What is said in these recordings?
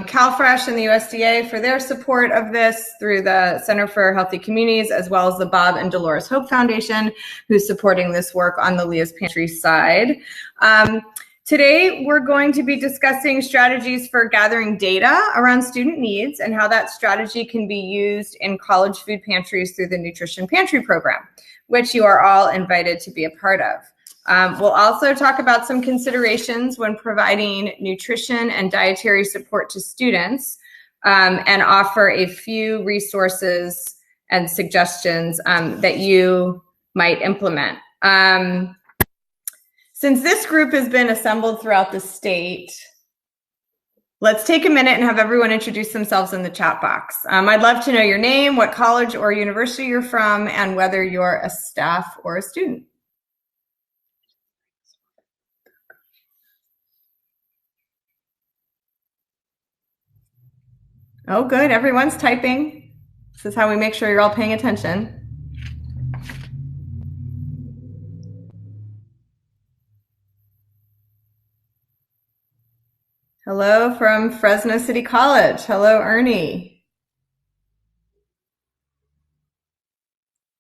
CalFresh and the USDA for their support of this through the Center for Healthy Communities, as well as the Bob and Dolores Hope Foundation, who's supporting this work on the Leah's Pantry side. Today, we're going to be discussing strategies for gathering data around student needs and how that strategy can be used in college food pantries through the Nutrition Pantry program, which you are all invited to be a part of. We'll also talk about some considerations when providing nutrition and dietary support to students, and offer a few resources and suggestions that you might implement. Since this group has been assembled throughout the state, let's take a minute and have everyone introduce themselves in the chat box. I'd love to know your name, what college or university you're from, and whether you're a staff or a student. Oh, good. Everyone's typing. This is how we make sure you're all paying attention. Hello from Fresno City College. Hello, Ernie.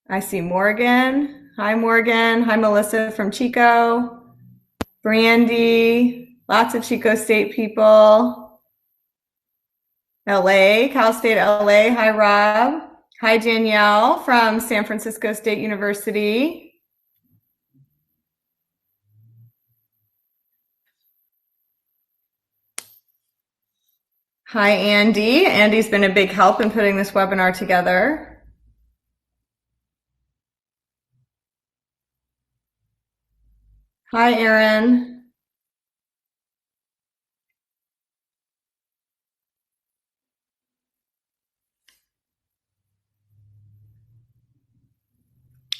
I see Morgan. Hi, Morgan. Hi, Melissa from Chico. Brandy. Lots of Chico State people. LA, Cal State LA. Hi, Rob. Hi, Danielle from San Francisco State University. Hi, Andy. Andy's been a big help in putting this webinar together. Hi, Erin.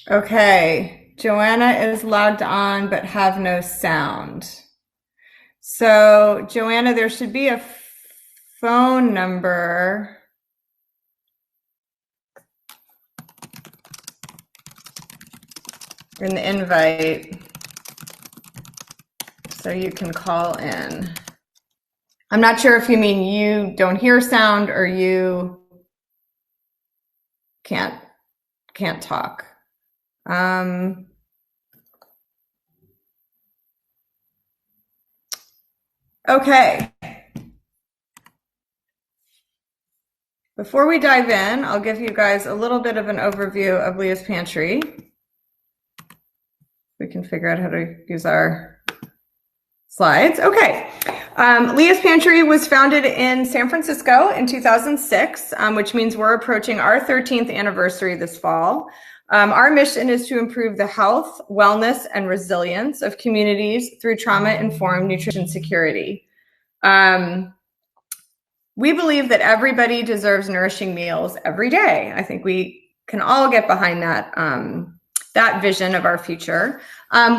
Okay, Joanna is logged on but have no sound. So, Joanna, there should be a phone number. In the invite, so you can call in. I'm not sure if you mean you don't hear sound or you can't talk. Okay. Before we dive in, I'll give you guys a little bit of an overview of Leah's Pantry. We can figure out how to use our slides. Okay. Leah's Pantry was founded in San Francisco in 2006, which means we're approaching our 13th anniversary this fall. Our mission is to improve the health, wellness, and resilience of communities through trauma-informed nutrition security. We believe that everybody deserves nourishing meals every day. I think we can all get behind that, that vision of our future.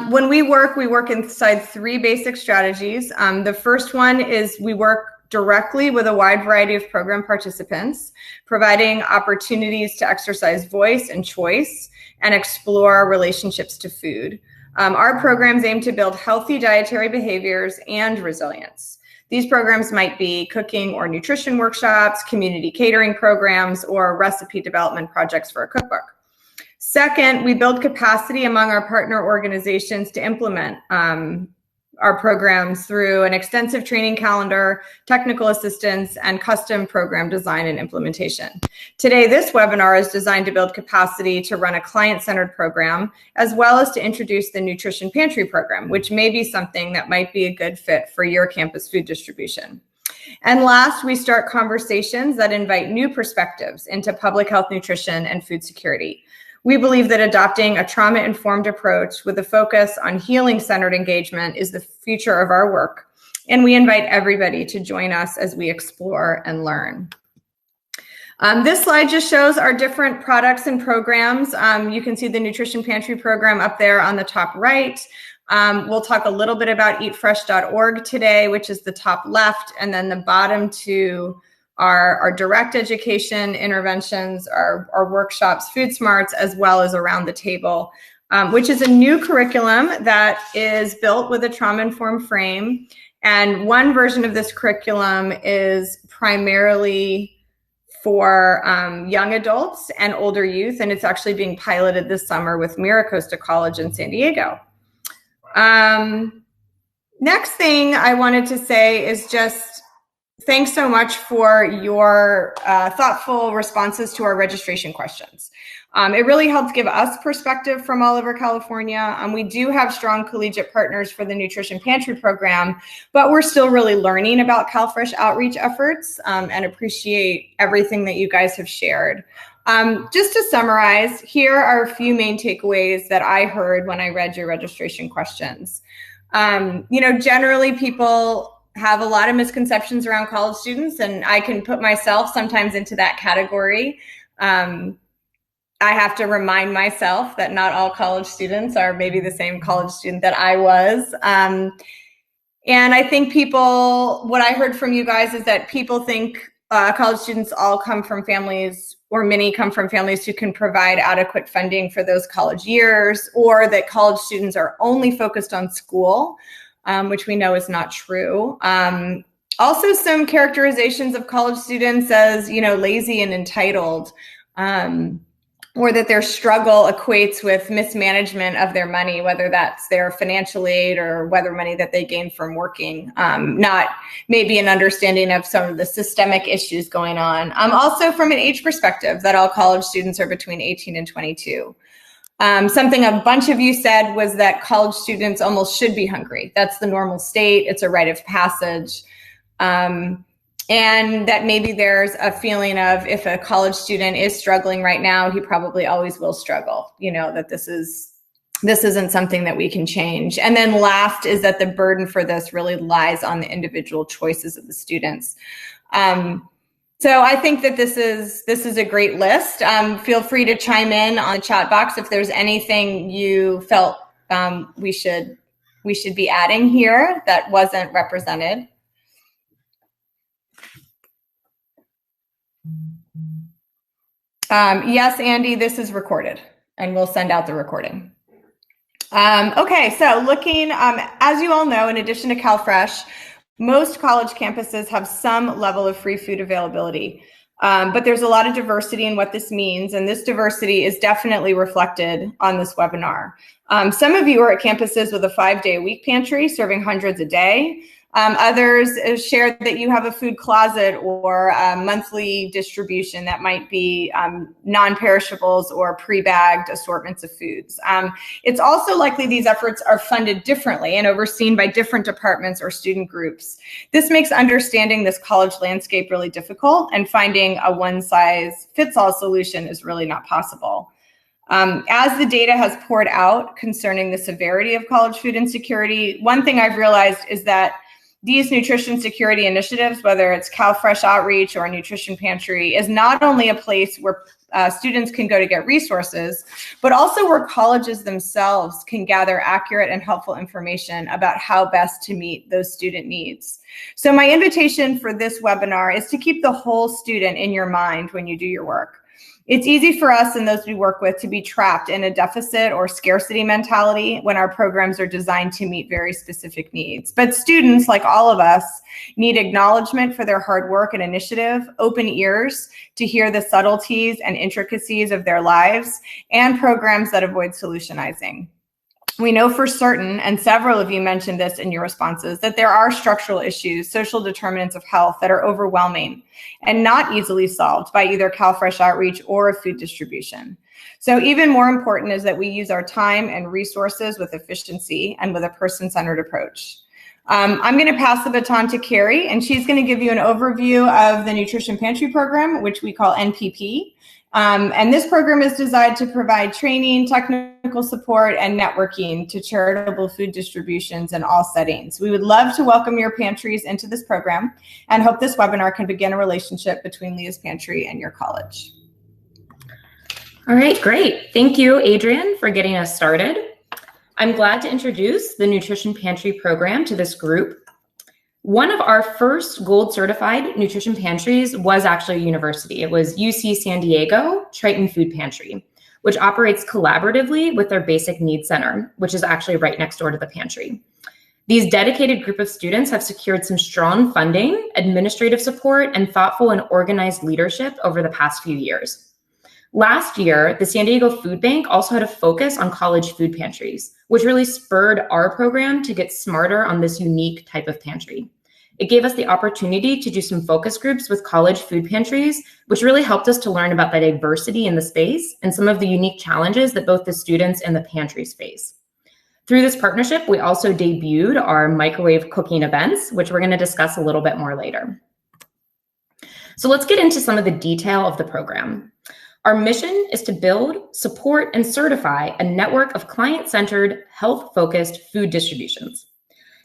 When we work inside three basic strategies. The first one is we work directly with a wide variety of program participants, providing opportunities to exercise voice and choice and explore relationships to food. Our programs aim to build healthy dietary behaviors and resilience. These programs might be cooking or nutrition workshops, community catering programs, or recipe development projects for a cookbook. Second, we build capacity among our partner organizations to implement our programs through an extensive training calendar, technical assistance, and custom program design and implementation. Today, this webinar is designed to build capacity to run a client-centered program, as well as to introduce the Nutrition Pantry program, which may be something that might be a good fit for your campus food distribution. And last, we start conversations that invite new perspectives into public health, nutrition, and food security. We believe that adopting a trauma-informed approach with a focus on healing-centered engagement is the future of our work, and we invite everybody to join us as we explore and learn. This slide just shows our different products and programs. You can see the Nutrition Pantry program up there on the top right. We'll talk a little bit about eatfresh.org today, which is the top left, and then the bottom two our direct education interventions, our workshops, Food Smarts, as well as Around the Table, which is a new curriculum that is built with a trauma-informed frame And one version of this curriculum is primarily for young adults and older youth, and it's actually being piloted this summer with Miracosta College in San Diego. Next thing I wanted to say is just thanks so much for your thoughtful responses to our registration questions. It really helps give us perspective from all over California. We do have strong collegiate partners for the Nutrition Pantry program, but we're still really learning about CalFresh outreach efforts and appreciate everything that you guys have shared. Just to summarize, here are a few main takeaways that I heard when I read your registration questions. Generally people have a lot of misconceptions around college students, and I can put myself sometimes into that category. I have to remind myself that not all college students are maybe the same college student that I was. And I think what I heard from you guys is that people think college students all come from families, or many come from families who can provide adequate funding for those college years, or that college students are only focused on school, which we know is not true. Also, some characterizations of college students as, lazy and entitled, or that their struggle equates with mismanagement of their money, whether that's their financial aid or whether money that they gain from working, not maybe an understanding of some of the systemic issues going on. Also from an age perspective, that all college students are between 18 and 22. Something a bunch of you said was that college students almost should be hungry. That's the normal state. It's a rite of passage. And that maybe there's a feeling of, if a college student is struggling right now, he probably always will struggle, that this isn't something that we can change. And then last is that the burden for this really lies on the individual choices of the students. So I think that this is a great list. Feel free to chime in on the chat box if there's anything you felt we should be adding here that wasn't represented. Yes, Andy, this is recorded, and we'll send out the recording. Okay, so looking, as you all know, in addition to CalFresh, most college campuses have some level of free food availability, but there's a lot of diversity in what this means, and this diversity is definitely reflected on this webinar. Some of you are at campuses with a 5-day-a-week pantry serving hundreds a day. Others shared that you have a food closet or a monthly distribution that might be non-perishables or pre-bagged assortments of foods. It's also likely these efforts are funded differently and overseen by different departments or student groups. This makes understanding this college landscape really difficult, and finding a one-size-fits-all solution is really not possible. As the data has poured out concerning the severity of college food insecurity, one thing I've realized is that these nutrition security initiatives, whether it's CalFresh Outreach or Nutrition Pantry, is not only a place where students can go to get resources, but also where colleges themselves can gather accurate and helpful information about how best to meet those student needs. So my invitation for this webinar is to keep the whole student in your mind when you do your work. It's easy for us and those we work with to be trapped in a deficit or scarcity mentality when our programs are designed to meet very specific needs. But students, like all of us, need acknowledgement for their hard work and initiative, open ears to hear the subtleties and intricacies of their lives, and programs that avoid solutionizing. We know for certain, and several of you mentioned this in your responses, that there are structural issues, social determinants of health that are overwhelming and not easily solved by either CalFresh Outreach or food distribution. So even more important is that we use our time and resources with efficiency and with a person-centered approach. I'm going to pass the baton to Carrie, and she's going to give you an overview of the Nutrition Pantry program, which we call NPP. And this program is designed to provide training, technical support, and networking to charitable food distributions in all settings. We would love to welcome your pantries into this program and hope this webinar can begin a relationship between Leah's Pantry and your college. All right, great. Thank you, Adrienne, for getting us started. I'm glad to introduce the Nutrition Pantry program to this group. One of our first gold certified nutrition pantries was actually a university. It was UC San Diego Triton Food Pantry, which operates collaboratively with their Basic Needs Center, which is actually right next door to the pantry. These dedicated group of students have secured some strong funding, administrative support, and thoughtful and organized leadership over the past few years. Last year, the San Diego Food Bank also had a focus on college food pantries, which really spurred our program to get smarter on this unique type of pantry. It gave us the opportunity to do some focus groups with college food pantries, which really helped us to learn about the diversity in the space and some of the unique challenges that both the students and the pantries face. Through this partnership, we also debuted our microwave cooking events, which we're going to discuss a little bit more later. So let's get into some of the detail of the program. Our mission is to build, support, and certify a network of client-centered, health-focused food distributions.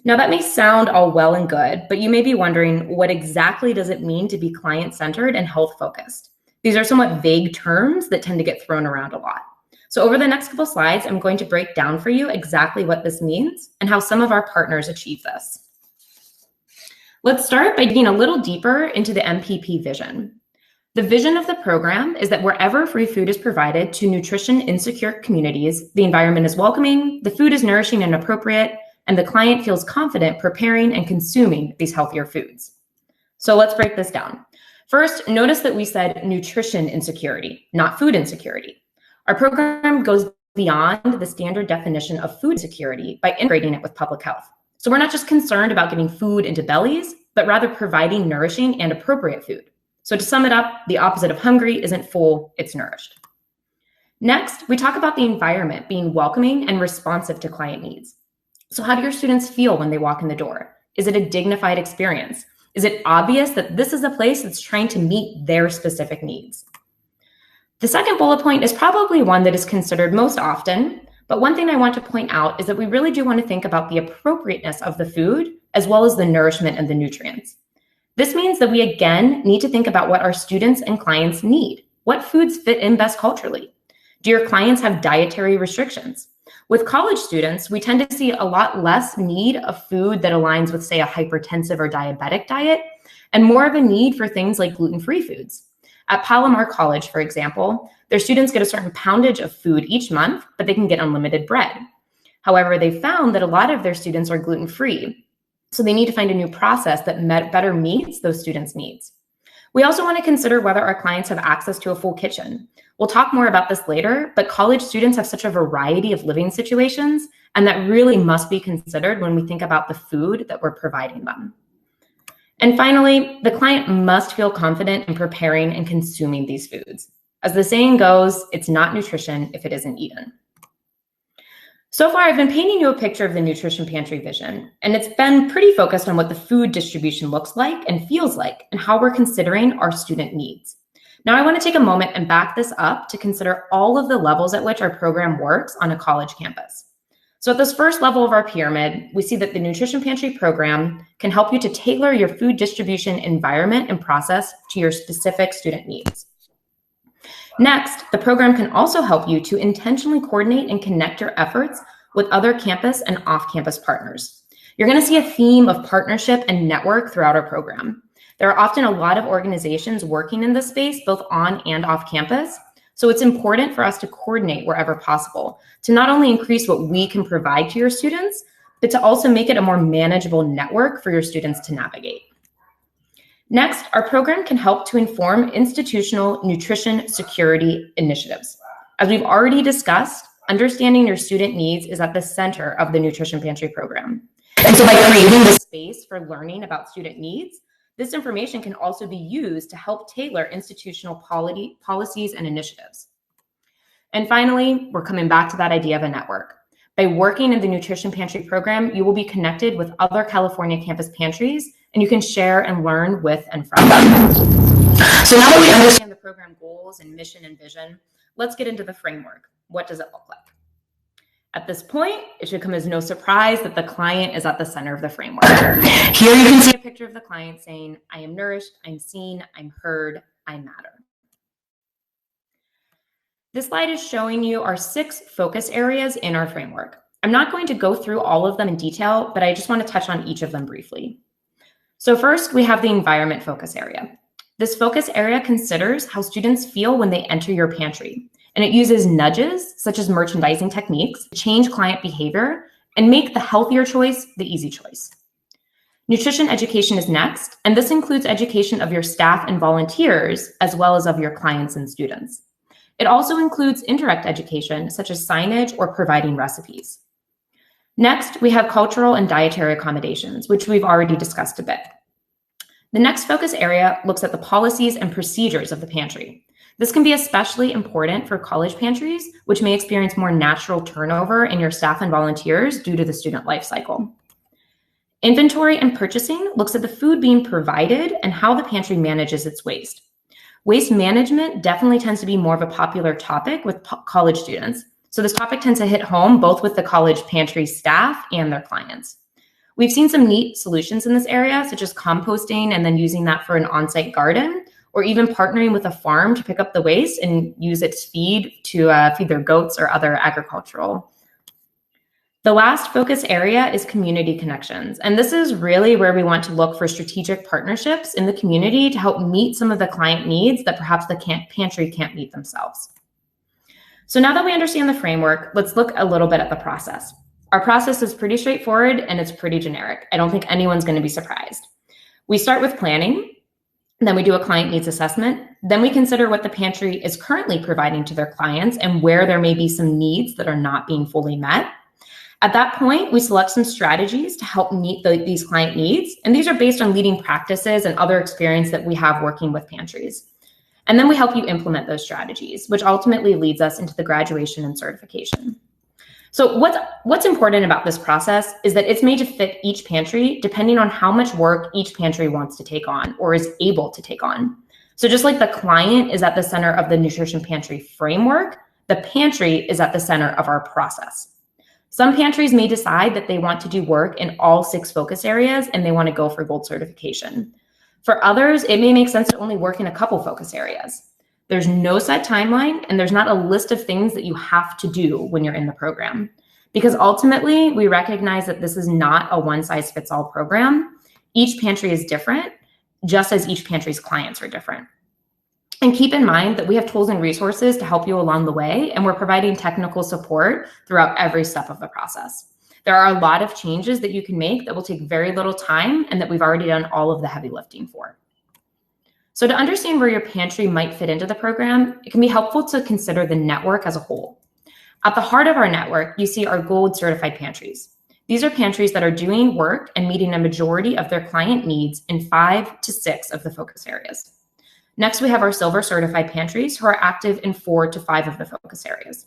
Now that may sound all well and good, but you may be wondering, what exactly does it mean to be client-centered and health-focused? These are somewhat vague terms that tend to get thrown around a lot. So over the next couple slides, I'm going to break down for you exactly what this means and how some of our partners achieve this. Let's start by digging a little deeper into the MPP vision. The vision of the program is that wherever free food is provided to nutrition insecure communities, the environment is welcoming, the food is nourishing and appropriate, and the client feels confident preparing and consuming these healthier foods. So let's break this down. First, notice that we said nutrition insecurity, not food insecurity. Our program goes beyond the standard definition of food security by integrating it with public health. So we're not just concerned about getting food into bellies, but rather providing nourishing and appropriate food. So to sum it up, the opposite of hungry isn't full, it's nourished. Next, we talk about the environment being welcoming and responsive to client needs. So how do your students feel when they walk in the door? Is it a dignified experience? Is it obvious that this is a place that's trying to meet their specific needs? The second bullet point is probably one that is considered most often, but one thing I want to point out is that we really do want to think about the appropriateness of the food as well as the nourishment and the nutrients. This means that we again need to think about what our students and clients need. What foods fit in best culturally? Do your clients have dietary restrictions? With college students, we tend to see a lot less need of food that aligns with, say, a hypertensive or diabetic diet, and more of a need for things like gluten-free foods. At Palomar College, for example, their students get a certain poundage of food each month, but they can get unlimited bread. However, they found that a lot of their students are gluten-free, so they need to find a new process that better meets those students' needs. We also want to consider whether our clients have access to a full kitchen. We'll talk more about this later, but college students have such a variety of living situations, and that really must be considered when we think about the food that we're providing them. And finally, the client must feel confident in preparing and consuming these foods. As the saying goes, it's not nutrition if it isn't eaten. So far, I've been painting you a picture of the Nutrition Pantry vision, and it's been pretty focused on what the food distribution looks like and feels like and how we're considering our student needs. Now, I want to take a moment and back this up to consider all of the levels at which our program works on a college campus. So at this first level of our pyramid, we see that the Nutrition Pantry program can help you to tailor your food distribution environment and process to your specific student needs. Next, the program can also help you to intentionally coordinate and connect your efforts with other campus and off-campus partners. You're going to see a theme of partnership and network throughout our program. There are often a lot of organizations working in this space, both on and off campus. So it's important for us to coordinate wherever possible to not only increase what we can provide to your students, but to also make it a more manageable network for your students to navigate. Next, our program can help to inform institutional nutrition security initiatives. As we've already discussed, understanding your student needs is at the center of the Nutrition Pantry program. And so by creating the space for learning about student needs, this information can also be used to help tailor institutional policies and initiatives. And finally, we're coming back to that idea of a network. By working in the Nutrition Pantry program, you will be connected with other California campus pantries, and you can share and learn with and from them. So now that we understand the program goals and mission and vision, let's get into the framework. What does it look like? At this point, it should come as no surprise that the client is at the center of the framework. Here you can see a picture of the client saying, I am nourished, I'm seen, I'm heard, I matter. This slide is showing you our 6 focus areas in our framework. I'm not going to go through all of them in detail, but I just want to touch on each of them briefly. So first, we have the environment focus area. This focus area considers how students feel when they enter your pantry, and it uses nudges, such as merchandising techniques, to change client behavior and make the healthier choice the easy choice. Nutrition education is next, and this includes education of your staff and volunteers, as well as of your clients and students. It also includes indirect education, such as signage or providing recipes. Next, we have cultural and dietary accommodations, which we've already discussed a bit. The next focus area looks at the policies and procedures of the pantry. This can be especially important for college pantries, which may experience more natural turnover in your staff and volunteers due to the student life cycle. Inventory and purchasing looks at the food being provided and how the pantry manages its waste. Waste management definitely tends to be more of a popular topic with college students. So this topic tends to hit home both with the college pantry staff and their clients. We've seen some neat solutions in this area, such as composting and then using that for an on-site garden, or even partnering with a farm to pick up the waste and use its feed to feed their goats or other agricultural. The last focus area is community connections. And this is really where we want to look for strategic partnerships in the community to help meet some of the client needs that perhaps the pantry can't meet themselves. So now that we understand the framework, let's look a little bit at the process. Our process is pretty straightforward and it's pretty generic. I don't think anyone's going to be surprised. We start with planning, then we do a client needs assessment, then we consider what the pantry is currently providing to their clients and where there may be some needs that are not being fully met. At that point, we select some strategies to help meet these client needs, and these are based on leading practices and other experience that we have working with pantries. And then we help you implement those strategies, which ultimately leads us into the graduation and certification. So what's important about this process is that it's made to fit each pantry depending on how much work each pantry wants to take on or is able to take on. So just like the client is at the center of the nutrition pantry framework, the pantry is at the center of our process. Some pantries may decide that they want to do work in all 6 focus areas and they want to go for gold certification. For others, it may make sense to only work in a couple focus areas. There's no set timeline and there's not a list of things that you have to do when you're in the program. Because ultimately, we recognize that this is not a one-size-fits-all program. Each pantry is different, just as each pantry's clients are different. And keep in mind that we have tools and resources to help you along the way, and we're providing technical support throughout every step of the process. There are a lot of changes that you can make that will take very little time and that we've already done all of the heavy lifting for. So to understand where your pantry might fit into the program, it can be helpful to consider the network as a whole. At the heart of our network, you see our gold certified pantries. These are pantries that are doing work and meeting a majority of their client needs in 5 to 6 of the focus areas. Next, we have our silver certified pantries who are active in 4 to 5 of the focus areas.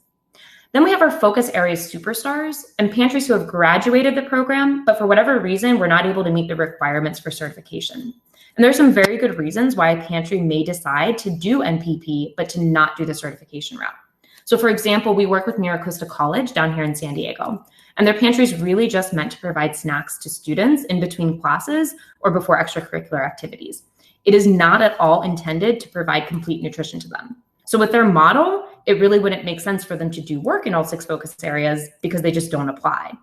Then we have our focus areas superstars and pantries who have graduated the program, but for whatever reason, were not able to meet the requirements for certification. And there are some very good reasons why a pantry may decide to do NPP, but to not do the certification route. So for example, we work with Miracosta College down here in San Diego, and their pantry is really just meant to provide snacks to students in between classes or before extracurricular activities. It is not at all intended to provide complete nutrition to them. So with their model, it really wouldn't make sense for them to do work in all 6 focus areas because they just don't apply.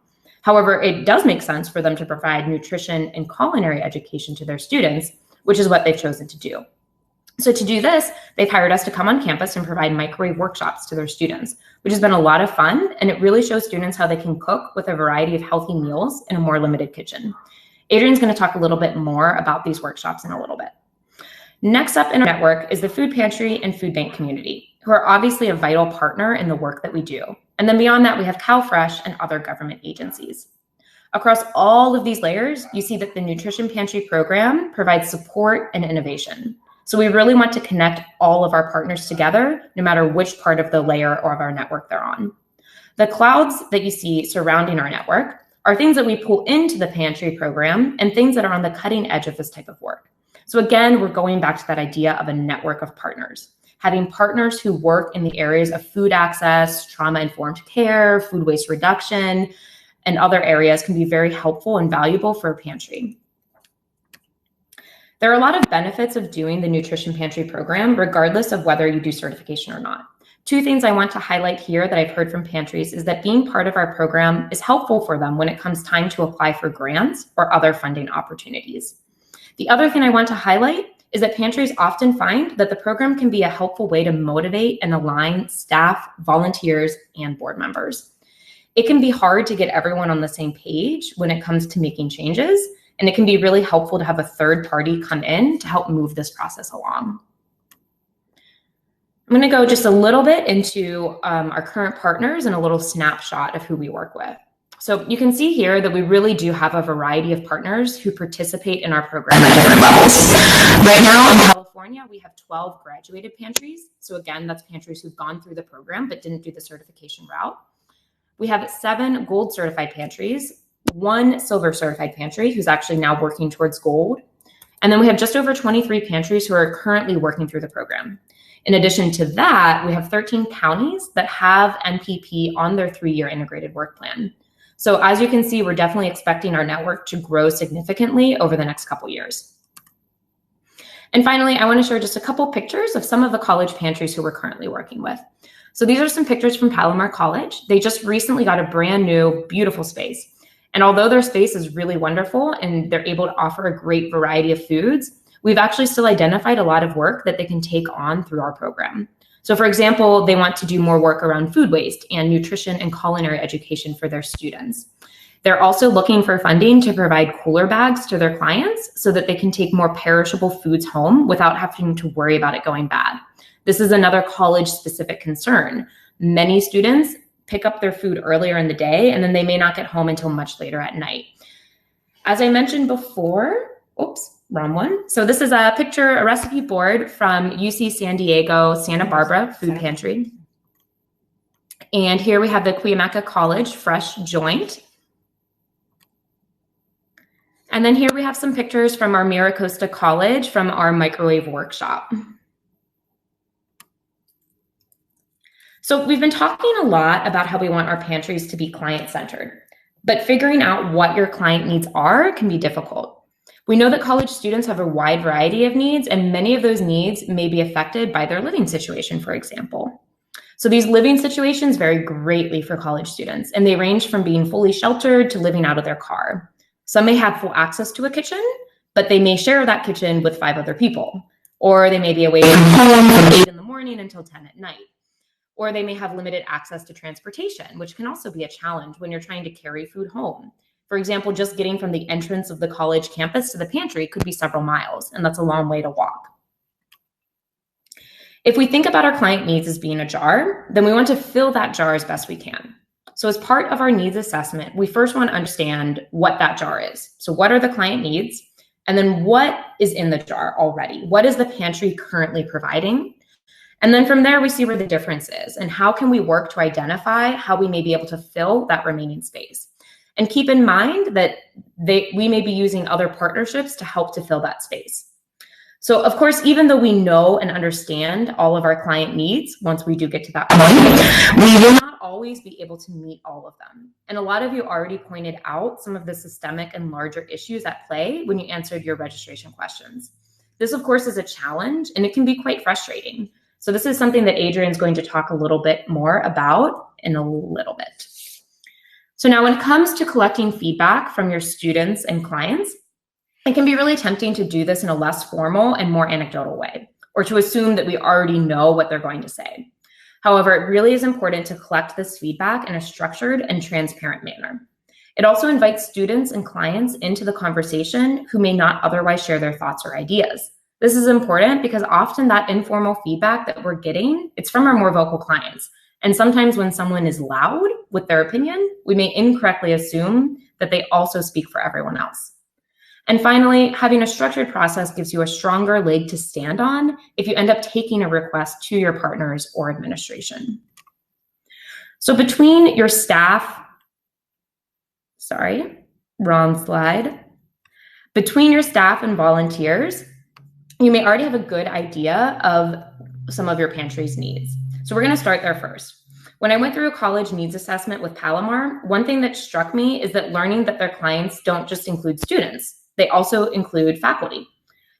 However, it does make sense for them to provide nutrition and culinary education to their students, which is what they've chosen to do. So to do this, they've hired us to come on campus and provide microwave workshops to their students, which has been a lot of fun, and it really shows students how they can cook with a variety of healthy meals in a more limited kitchen. Adrian's going to talk a little bit more about these workshops in a little bit. Next up in our network is the food pantry and food bank community, who are obviously a vital partner in the work that we do. And then beyond that, we have CalFresh and other government agencies. Across all of these layers, you see that the Nutrition Pantry program provides support and innovation. So we really want to connect all of our partners together, no matter which part of the layer or of our network they're on. The clouds that you see surrounding our network are things that we pull into the pantry program and things that are on the cutting edge of this type of work. So again, we're going back to that idea of a network of partners. Having partners who work in the areas of food access, trauma-informed care, food waste reduction, and other areas can be very helpful and valuable for a pantry. There are a lot of benefits of doing the Nutrition Pantry program, regardless of whether you do certification or not. 2 things I want to highlight here that I've heard from pantries is that being part of our program is helpful for them when it comes time to apply for grants or other funding opportunities. The other thing I want to highlight is that pantries often find that the program can be a helpful way to motivate and align staff, volunteers, and board members. It can be hard to get everyone on the same page when it comes to making changes, and it can be really helpful to have a third party come in to help move this process along. I'm going to go just a little bit into our current partners and a little snapshot of who we work with. So you can see here that we really do have a variety of partners who participate in our program at different levels. Right now in California, we have 12 graduated pantries. So again, that's pantries who've gone through the program but didn't do the certification route. We have 7 gold certified pantries, 1 silver certified pantry who's actually now working towards gold. And then we have just over 23 pantries who are currently working through the program. In addition to that, we have 13 counties that have NPP on their 3-year integrated work plan. So as you can see, we're definitely expecting our network to grow significantly over the next couple years. And finally, I want to share just a couple pictures of some of the college pantries who we're currently working with. So these are some pictures from Palomar College. They just recently got a brand new, beautiful space. And although their space is really wonderful and they're able to offer a great variety of foods, we've actually still identified a lot of work that they can take on through our program. So for example, they want to do more work around food waste and nutrition and culinary education for their students. They're also looking for funding to provide cooler bags to their clients so that they can take more perishable foods home without having to worry about it going bad. This is another college-specific concern. Many students pick up their food earlier in the day and then they may not get home until much later at night. As I mentioned before, wrong one. So this is a picture, a recipe board from UC San Diego, Santa Barbara Food Pantry. And here we have the Cuyamaca College Fresh Joint. And then here we have some pictures from our Miracosta College from our microwave workshop. So we've been talking a lot about how we want our pantries to be client-centered, but figuring out what your client needs are can be difficult. We know that college students have a wide variety of needs, and many of those needs may be affected by their living situation, for example. So these living situations vary greatly for college students, and they range from being fully sheltered to living out of their car. Some may have full access to a kitchen, but they may share that kitchen with 5 other people, or they may be away from home from 8 in the morning until 10 at night. Or they may have limited access to transportation, which can also be a challenge when you're trying to carry food home. For example, just getting from the entrance of the college campus to the pantry could be several miles, and that's a long way to walk. If we think about our client needs as being a jar, then we want to fill that jar as best we can. So as part of our needs assessment, we first want to understand what that jar is. So what are the client needs? And then what is in the jar already? What is the pantry currently providing? And then from there, we see where the difference is and how can we work to identify how we may be able to fill that remaining space. And keep in mind that we may be using other partnerships to help to fill that space. So of course, even though we know and understand all of our client needs, once we do get to that point, we will not always be able to meet all of them. And a lot of you already pointed out some of the systemic and larger issues at play when you answered your registration questions. This, of course, is a challenge and it can be quite frustrating. So this is something that Adrian's going to talk a little bit more about in a little bit. So now when it comes to collecting feedback from your students and clients, it can be really tempting to do this in a less formal and more anecdotal way, or to assume that we already know what they're going to say. However, it really is important to collect this feedback in a structured and transparent manner. It also invites students and clients into the conversation who may not otherwise share their thoughts or ideas. This is important because often that informal feedback that we're getting, it's from our more vocal clients. And sometimes when someone is loud with their opinion, we may incorrectly assume that they also speak for everyone else. And finally, having a structured process gives you a stronger leg to stand on if you end up taking a request to your partners or administration. So between your staff, between your staff and volunteers, you may already have a good idea of some of your pantry's needs. So we're going to start there first. When I went through a college needs assessment with Palomar, one thing that struck me is that learning that their clients don't just include students, they also include faculty.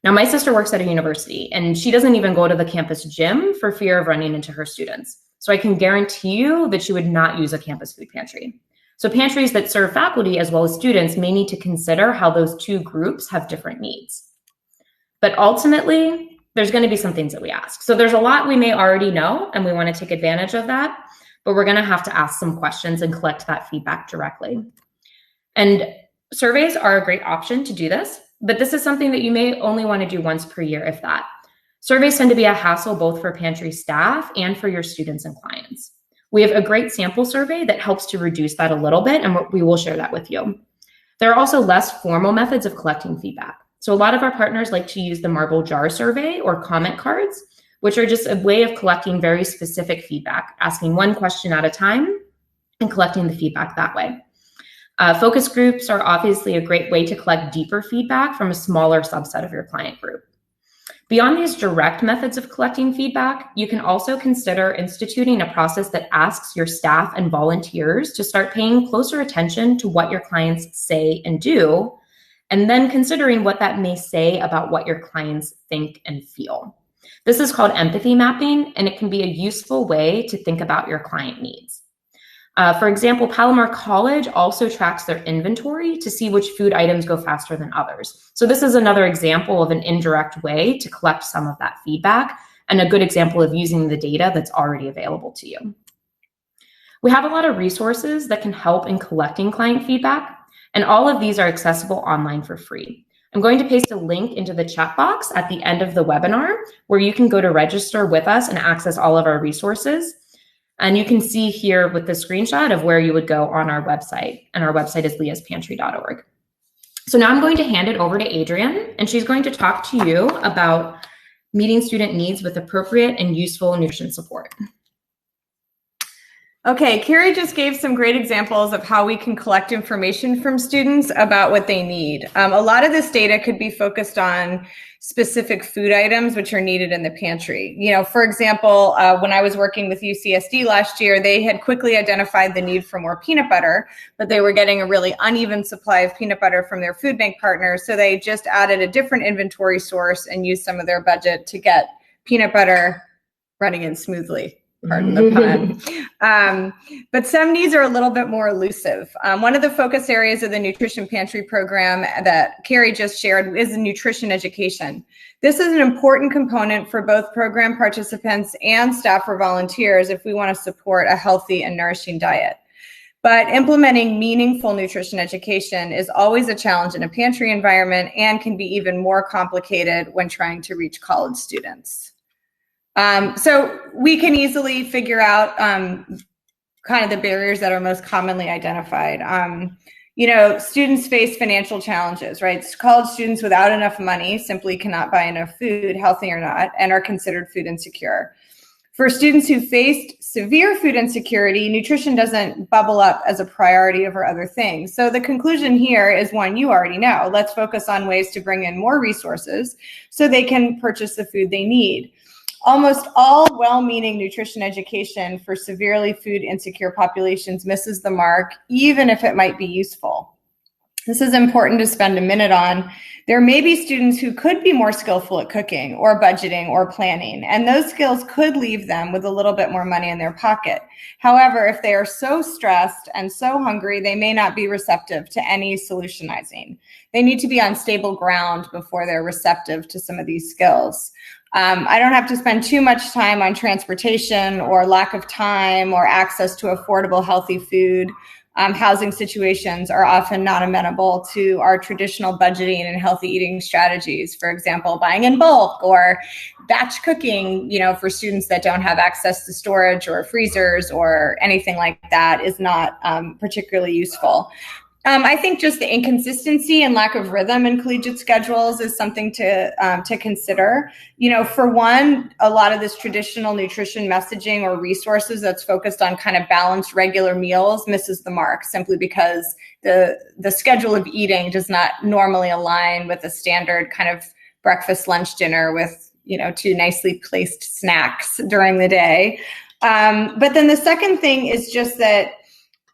Now, my sister works at a university and she doesn't even go to the campus gym for fear of running into her students. So I can guarantee you that she would not use a campus food pantry. So pantries that serve faculty as well as students may need to consider how those two groups have different needs. But ultimately, there's going to be some things that we ask. So there's a lot we may already know and we want to take advantage of that. but we're going to have to ask some questions and collect that feedback directly. And surveys are a great option to do this, but this is something that you may only want to do once per year, if that. Surveys tend to be a hassle both for Pantry staff and for your students and clients. We have a great sample survey that helps to reduce that a little bit, and we will share that with you. There are also less formal methods of collecting feedback. So a lot of our partners like to use the marble jar survey or comment cards, which are just a way of collecting very specific feedback, asking one question at a time and collecting the feedback that way. Focus groups are obviously a great way to collect deeper feedback from a smaller subset of your client group. Beyond these direct methods of collecting feedback, you can also consider instituting a process that asks your staff and volunteers to start paying closer attention to what your clients say and do, and then considering what that may say about what your clients think and feel. This is called empathy mapping, and it can be a useful way to think about your client needs. For example, Palomar College also tracks their inventory to see which food items go faster than others. So this is another example of an indirect way to collect some of that feedback, and a good example of using the data that's already available to you. We have a lot of resources that can help in collecting client feedback, and all of these are accessible online for free. I'm going to paste a link into the chat box at the end of the webinar where you can go to register with us and access all of our resources. And you can see here with the screenshot of where you would go on our website. And our website is leaspantry.org. So now I'm going to hand it over to Adrienne, and she's going to talk to you about meeting student needs with appropriate and useful nutrition support. Okay, Carrie just gave some great examples of how we can collect information from students about what they need. A lot of this data could be focused on specific food items which are needed in the pantry. You know, for example, when I was working with UCSD last year, they had quickly identified the need for more peanut butter, but they were getting a really uneven supply of peanut butter from their food bank partners. So they just added a different inventory source and used some of their budget to get peanut butter running in smoothly. Pardon the pun. But some needs are a little bit more elusive. One of the focus areas of the Nutrition Pantry program that Carrie just shared is nutrition education. This is an important component for both program participants and staff or volunteers if we want to support a healthy and nourishing diet. But implementing meaningful nutrition education is always a challenge in a pantry environment and can be even more complicated when trying to reach college students. So we can easily figure out kind of the barriers that are most commonly identified. You know, students face financial challenges, right? College students without enough money simply cannot buy enough food, healthy or not, and are considered food insecure. For students who faced severe food insecurity, nutrition doesn't bubble up as a priority over other things. So the conclusion here is one you already know. Let's focus on ways to bring in more resources so they can purchase the food they need. Almost all well-meaning nutrition education for severely food insecure populations misses the mark, even if it might be useful. This is important to spend a minute on. There may be students who could be more skillful at cooking or budgeting or planning, and those skills could leave them with a little bit more money in their pocket. However, if they are so stressed and so hungry, they may not be receptive to any solutionizing. They need to be on stable ground before they're receptive to some of these skills. I don't have to spend too much time on transportation or lack of time or access to affordable, healthy food. Housing situations are often not amenable to our traditional budgeting and healthy eating strategies. For example, buying in bulk or batch cooking, you know, for students that don't have access to storage or freezers or anything like that is not particularly useful. I think just the inconsistency and lack of rhythm in collegiate schedules is something to consider. You know, for one, a lot of this traditional nutrition messaging or resources that's focused on kind of balanced regular meals misses the mark simply because the schedule of eating does not normally align with a standard kind of breakfast, lunch, dinner with, you know, 2 nicely placed snacks during the day. But then the second thing is just that,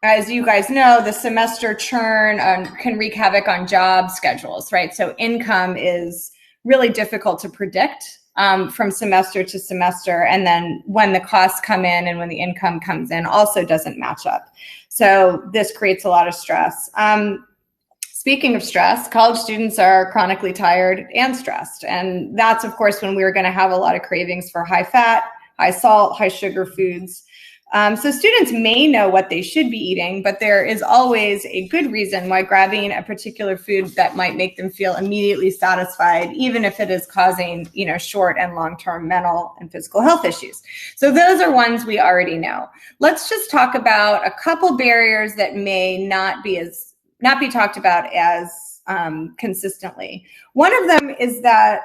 as you guys know, the semester churn can wreak havoc on job schedules, right? So income is really difficult to predict from semester to semester. And then when the costs come in and when the income comes in also doesn't match up. So this creates a lot of stress. Speaking of stress, college students are chronically tired and stressed. And that's, of course, when we're going to have a lot of cravings for high fat, high salt, high sugar foods. So students may know what they should be eating, but there is always a good reason why grabbing a particular food that might make them feel immediately satisfied, even if it is causing, short and long-term mental and physical health issues. So those are ones we already know. Let's just talk about a couple barriers that may not be talked about as consistently. One of them is that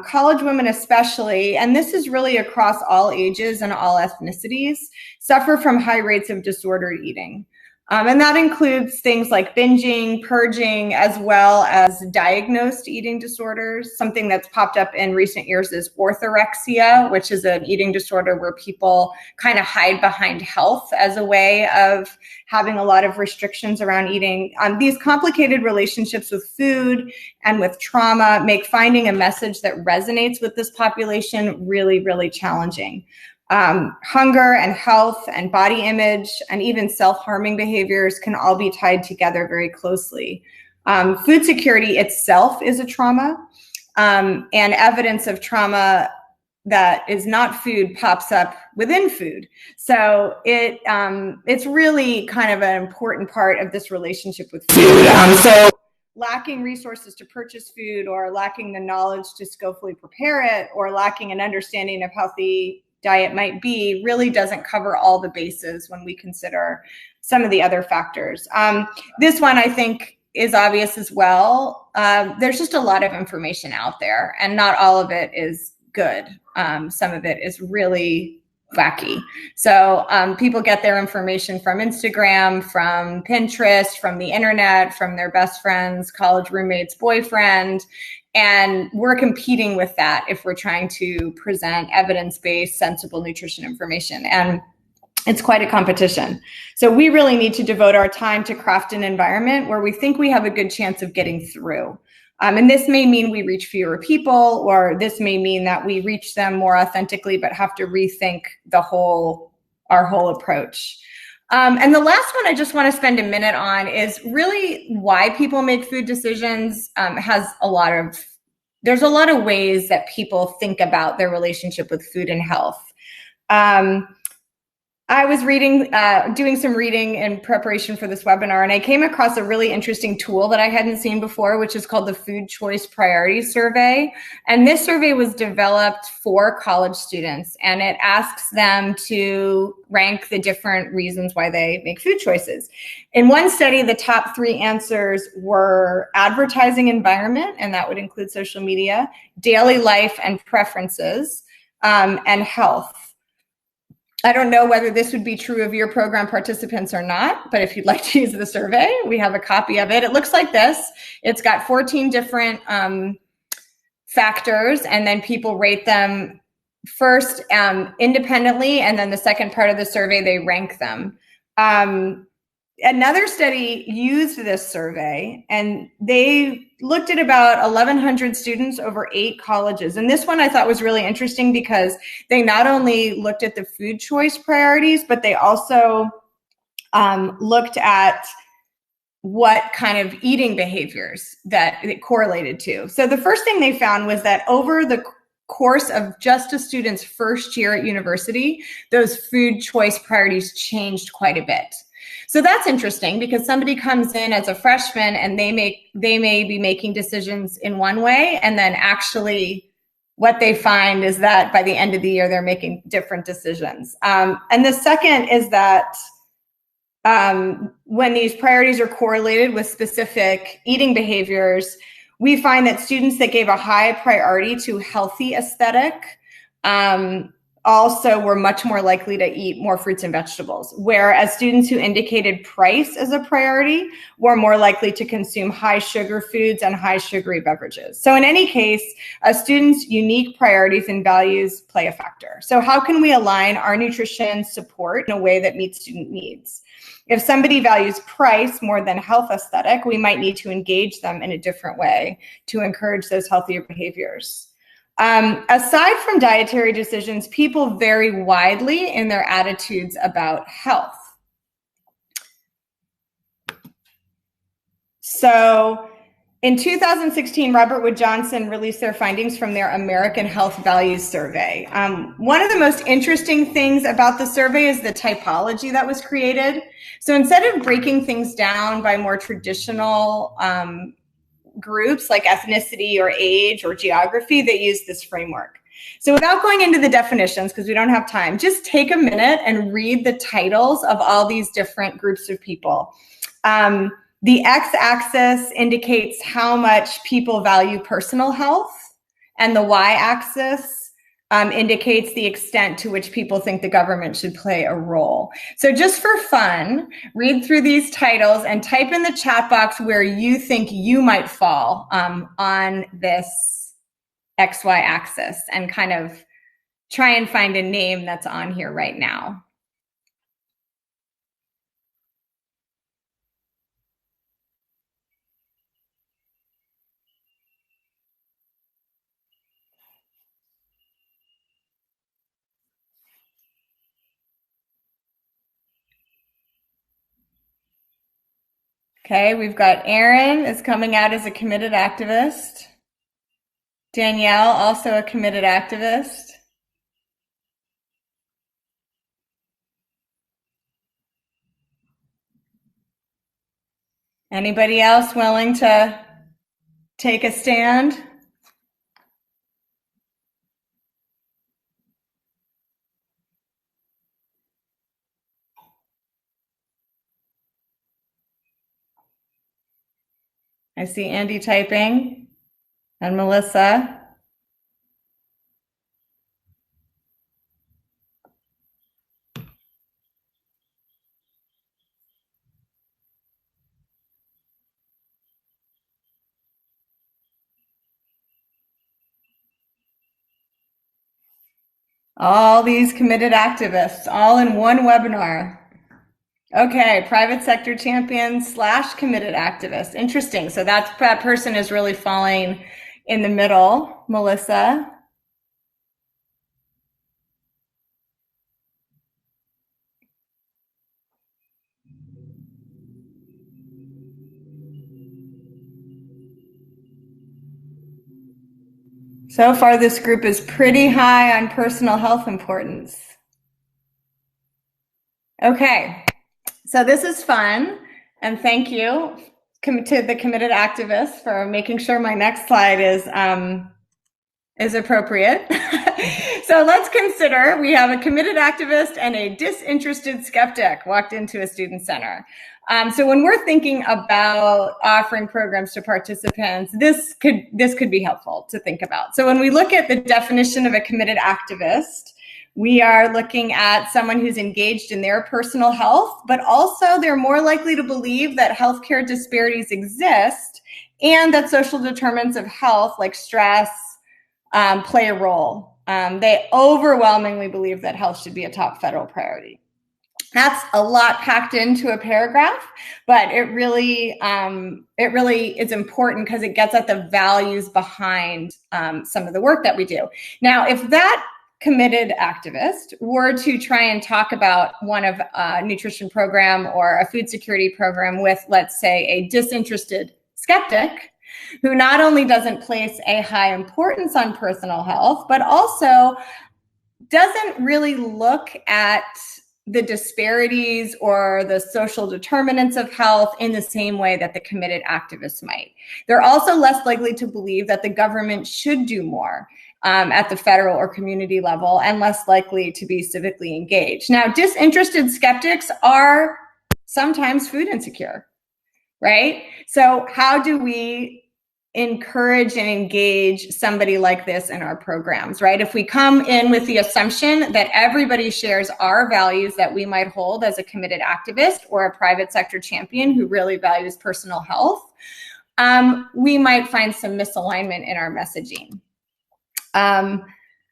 college women especially, and this is really across all ages and all ethnicities, suffer from high rates of disordered eating. And that includes things like binging, purging, as well as diagnosed eating disorders. Something that's popped up in recent years is orthorexia, which is an eating disorder where people kind of hide behind health as a way of having a lot of restrictions around eating. These complicated relationships with food and with trauma make finding a message that resonates with this population really, really challenging. Hunger and health and body image and even self-harming behaviors can all be tied together very closely. Food security itself is a trauma, and evidence of trauma that is not food pops up within food. So it's really kind of an important part of this relationship with food. So lacking resources to purchase food, or lacking the knowledge to skillfully prepare it, or lacking an understanding of healthy diet might be, really doesn't cover all the bases when we consider some of the other factors. This one I think is obvious as well. There's just a lot of information out there, and not all of it is good. Some of it is really wacky. So people get their information from Instagram, from Pinterest, from the internet, from their best friend's college roommate's boyfriend. And we're competing with that if we're trying to present evidence-based, sensible nutrition information. And it's quite a competition. So we really need to devote our time to craft an environment where we think we have a good chance of getting through. And this may mean we reach fewer people, or this may mean that we reach them more authentically, but have to rethink our whole approach. And the last one I just want to spend a minute on is really why people make food decisions. There's a lot of ways that people think about their relationship with food and health. I was doing some reading in preparation for this webinar, and I came across a really interesting tool that I hadn't seen before, which is called the Food Choice Priority Survey. And this survey was developed for college students, and it asks them to rank the different reasons why they make food choices. In one study, the top 3 answers were advertising environment, and that would include social media, daily life and preferences, and health. I don't know whether this would be true of your program participants or not, but if you'd like to use the survey, we have a copy of it. It looks like this. It's got 14 different factors, and then people rate them first independently, and then the second part of the survey, they rank them. Another study used this survey, and they looked at about 1,100 students over 8 colleges. And this one I thought was really interesting because they not only looked at the food choice priorities, but they also looked at what kind of eating behaviors that it correlated to. So the first thing they found was that over the course of just a student's first year at university, those food choice priorities changed quite a bit. So that's interesting because somebody comes in as a freshman and they may be making decisions in one way, and then actually what they find is that by the end of the year they're making different decisions. And the second is that when these priorities are correlated with specific eating behaviors, we find that students that gave a high priority to healthy aesthetic also were much more likely to eat more fruits and vegetables, whereas students who indicated price as a priority were more likely to consume high sugar foods and high sugary beverages. So in any case, a student's unique priorities and values play a factor. So how can we align our nutrition support in a way that meets student needs? If somebody values price more than health aesthetic, we might need to engage them in a different way to encourage those healthier behaviors. Aside from dietary decisions, people vary widely in their attitudes about health. So In 2016, Robert Wood Johnson released their findings from their American Health Values Survey. One of the most interesting things about the survey is the typology that was created. So instead of breaking things down by more traditional groups like ethnicity or age or geography, they use this framework. So without going into the definitions, because we don't have time, just take a minute and read the titles of all these different groups of people. The x-axis indicates how much people value personal health, and the y-axis indicates the extent to which people think the government should play a role. So just for fun, read through these titles and type in the chat box where you think you might fall on this XY axis, and kind of try and find a name that's on here right now. Okay, we've got Aaron is coming out as a committed activist. Danielle, also a committed activist. Anybody else willing to take a stand? I see Andy typing, and Melissa. All these committed activists, all in one webinar. Okay, private sector champion / committed activist. Interesting. So that person is really falling in the middle. Melissa. So far, this group is pretty high on personal health importance. Okay, so this is fun, and thank you to the committed activists for making sure my next slide is appropriate. So let's consider we have a committed activist and a disinterested skeptic walked into a student center. So when we're thinking about offering programs to participants, this could be helpful to think about. So when we look at the definition of a committed activist, we are looking at someone who's engaged in their personal health, but also they're more likely to believe that healthcare disparities exist and that social determinants of health like stress play a role. They overwhelmingly believe that health should be a top federal priority. That's a lot packed into a paragraph, but it really is important because it gets at the values behind some of the work that we do. Now, if that committed activist were to try and talk about one of a nutrition program or a food security program with, let's say, a disinterested skeptic, who not only doesn't place a high importance on personal health, but also doesn't really look at the disparities or the social determinants of health in the same way that the committed activists might. They're also less likely to believe that the government should do more at the federal or community level, and less likely to be civically engaged. Now, disinterested skeptics are sometimes food insecure, right? So how do we encourage and engage somebody like this in our programs, right? If we come in with the assumption that everybody shares our values that we might hold as a committed activist or a private sector champion who really values personal health, we might find some misalignment in our messaging.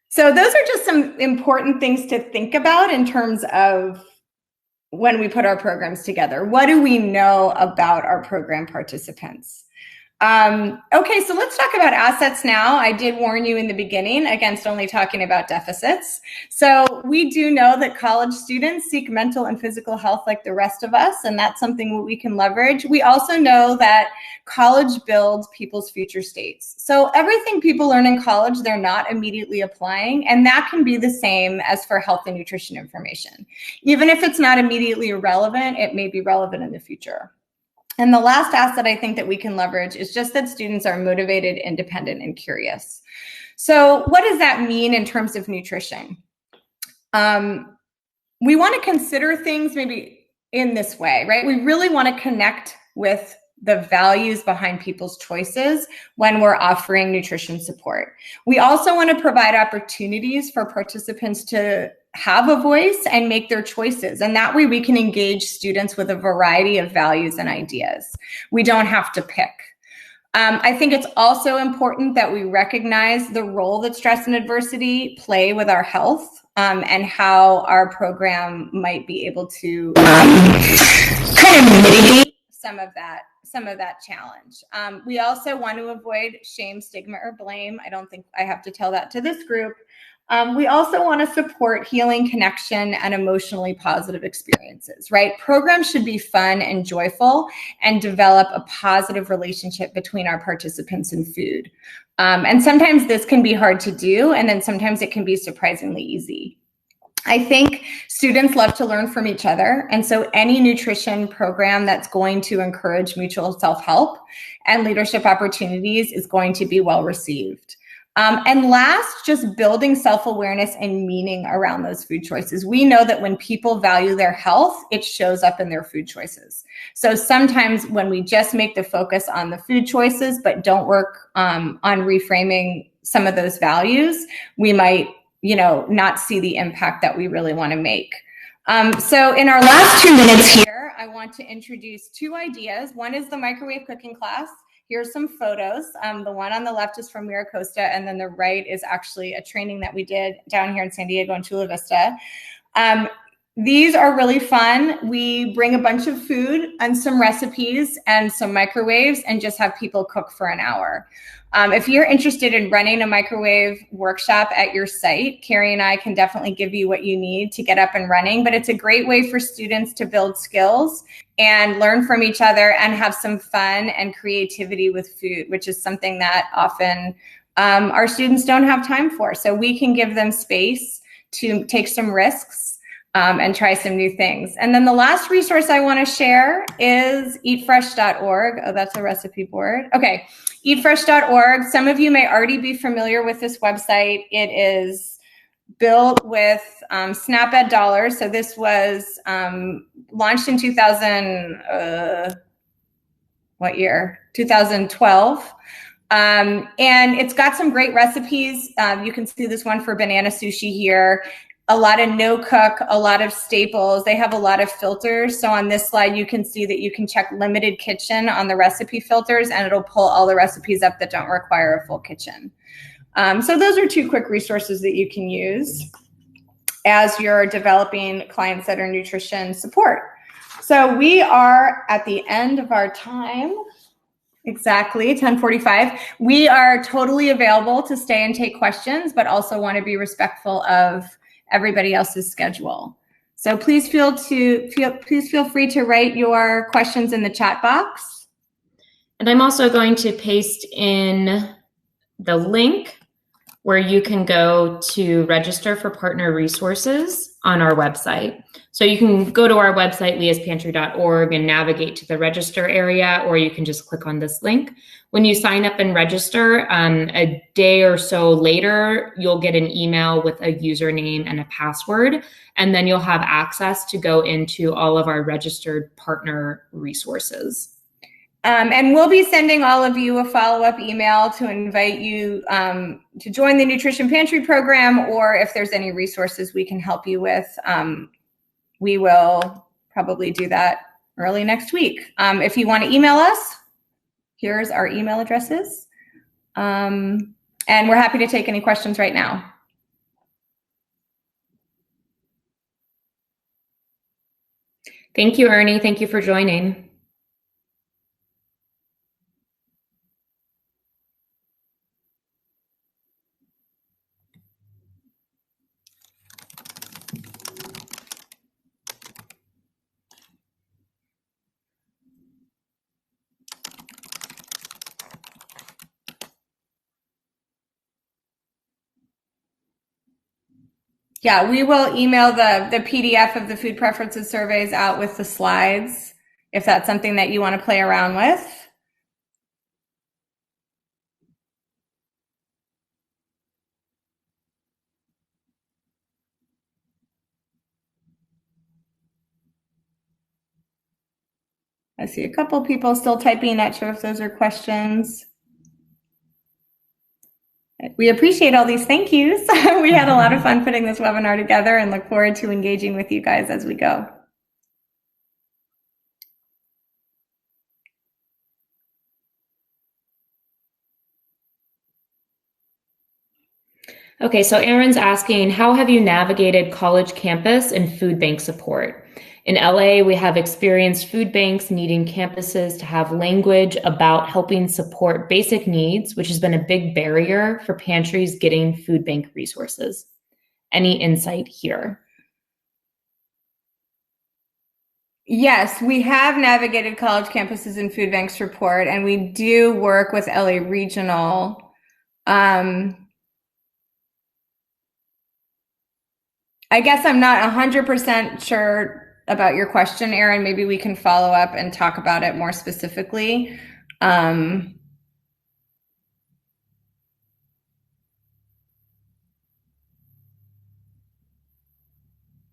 So those are just some important things to think about in terms of when we put our programs together. What do we know about our program participants? Okay, so let's talk about assets now. I did warn you in the beginning against only talking about deficits. So we do know that college students seek mental and physical health like the rest of us, and that's something we can leverage. We also know that college builds people's future states. So everything people learn in college, they're not immediately applying, and that can be the same as for health and nutrition information. Even if it's not immediately relevant, it may be relevant in the future. And the last asset I think that we can leverage is just that students are motivated, independent, and curious. So what does that mean in terms of nutrition? We want to consider things maybe in this way, right? We really want to connect with the values behind people's choices when we're offering nutrition support. We also want to provide opportunities for participants to have a voice and make their choices. And that way we can engage students with a variety of values and ideas. We don't have to pick. I think it's also important that we recognize the role that stress and adversity play with our health, and how our program might be able to kind of mitigate some of that challenge. We also want to avoid shame, stigma, or blame. I don't think I have to tell that to this group. We also want to support healing, connection, and emotionally positive experiences, right? Programs should be fun and joyful and develop a positive relationship between our participants and food. And sometimes this can be hard to do, and then sometimes it can be surprisingly easy. I think students love to learn from each other, and so any nutrition program that's going to encourage mutual self-help and leadership opportunities is going to be well received. And last, just building self-awareness and meaning around those food choices. We know that when people value their health, it shows up in their food choices. So sometimes when we just make the focus on the food choices, but don't work on reframing some of those values, we might, not see the impact that we really want to make. So in our last 2 minutes here, I want to introduce 2 ideas. One is the microwave cooking class. Here's some photos. The one on the left is from Miracosta, and then the right is actually a training that we did down here in San Diego in Chula Vista. These are really fun. We bring a bunch of food and some recipes and some microwaves and just have people cook for an hour. If you're interested in running a microwave workshop at your site, Carrie and I can definitely give you what you need to get up and running, but it's a great way for students to build skills and learn from each other and have some fun and creativity with food, which is something that often our students don't have time for. So we can give them space to take some risks and try some new things. And then the last resource I want to share is eatfresh.org. Oh, that's a recipe board. Okay, eatfresh.org. Some of you may already be familiar with this website. It is built with SNAP-Ed dollars. So this was launched in 2012. And it's got some great recipes. You can see this one for banana sushi here. A lot of no-cook, a lot of staples. They have a lot of filters. So on this slide, you can see that you can check limited kitchen on the recipe filters, and it'll pull all the recipes up that don't require a full kitchen. So those are 2 quick resources that you can use as you're developing client-centered nutrition support. So we are at the end of our time. Exactly, 10:45. We are totally available to stay and take questions, but also want to be respectful of everybody else's schedule. So please feel free to write your questions in the chat box. And I'm also going to paste in the link where you can go to register for partner resources on our website. So you can go to our website, leaspantry.org, and navigate to the register area, or you can just click on this link. When you sign up and register, a day or so later, you'll get an email with a username and a password, and then you'll have access to go into all of our registered partner resources. And we'll be sending all of you a follow-up email to invite you to join the Nutrition Pantry program, or if there's any resources we can help you with, we will probably do that early next week. If you want to email us, here's our email addresses. And we're happy to take any questions right now. Thank you, Ernie. Thank you for joining. Yeah, we will email the PDF of the food preferences surveys out with the slides, if that's something that you want to play around with. I see a couple people still typing, not sure if those are questions. We appreciate all these thank yous. We had a lot of fun putting this webinar together and look forward to engaging with you guys as we go. Okay, so Aaron's asking, how have you navigated college campus and food bank support? In LA, we have experienced food banks needing campuses to have language about helping support basic needs, which has been a big barrier for pantries getting food bank resources. Any insight here? Yes, we have navigated college campuses and food bank support, and we do work with LA Regional. I guess I'm not 100% sure about your question, Aaron. Maybe we can follow up and talk about it more specifically.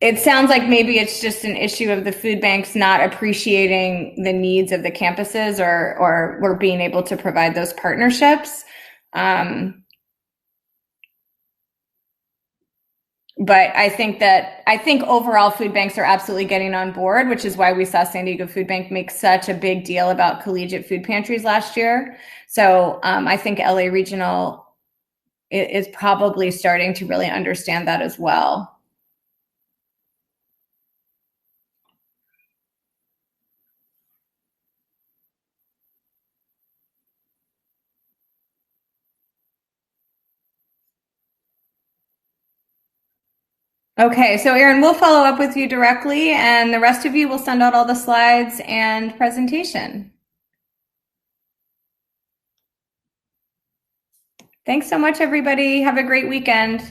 It sounds like maybe it's just an issue of the food banks not appreciating the needs of the campuses, or we're being able to provide those partnerships. But I think overall food banks are absolutely getting on board, which is why we saw San Diego Food Bank make such a big deal about collegiate food pantries last year. So I think LA Regional is probably starting to really understand that as well. Okay, so Aaron, we'll follow up with you directly, and the rest of you will send out all the slides and presentation. Thanks so much, everybody. Have a great weekend.